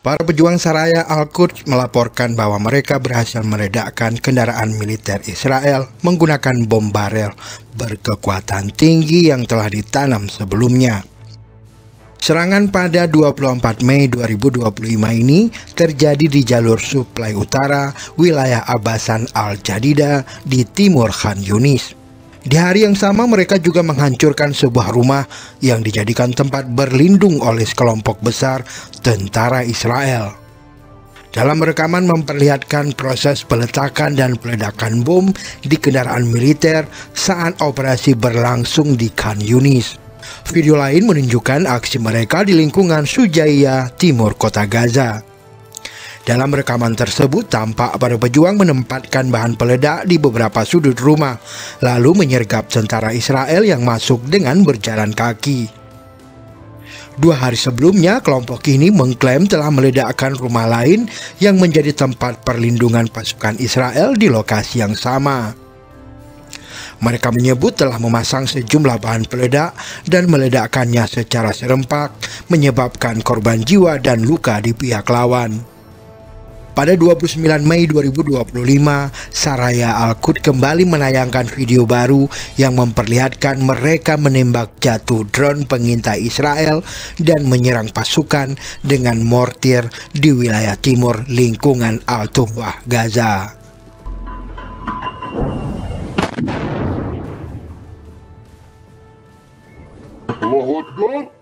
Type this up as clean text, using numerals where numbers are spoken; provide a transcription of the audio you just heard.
Para pejuang Saraya Al-Quds melaporkan bahwa mereka berhasil meledakkan kendaraan militer Israel menggunakan bom barel berkekuatan tinggi yang telah ditanam sebelumnya. Serangan pada 24 Mei 2025 ini terjadi di jalur suplai utara wilayah Abbasan Al-Jadidah di timur Khan Yunis. Di hari yang sama mereka juga menghancurkan sebuah rumah yang dijadikan tempat berlindung oleh sekelompok besar tentara Israel. Dalam rekaman memperlihatkan proses peletakan dan peledakan bom di kendaraan militer saat operasi berlangsung di Khan Yunis. Video lain menunjukkan aksi mereka di lingkungan Shujaiyah, timur kota Gaza. Dalam rekaman tersebut tampak para pejuang menempatkan bahan peledak di beberapa sudut rumah, lalu menyergap tentara Israel yang masuk dengan berjalan kaki. 2 hari sebelumnya, kelompok ini mengklaim telah meledakkan rumah lain yang menjadi tempat perlindungan pasukan Israel di lokasi yang sama. Mereka menyebut telah memasang sejumlah bahan peledak dan meledakkannya secara serempak, menyebabkan korban jiwa dan luka di pihak lawan. Pada 29 Mei 2025, Saraya Al-Quds kembali menayangkan video baru yang memperlihatkan mereka menembak jatuh drone pengintai Israel dan menyerang pasukan dengan mortir di wilayah timur lingkungan Al-Tuhwah, Gaza. Allahu Akbar.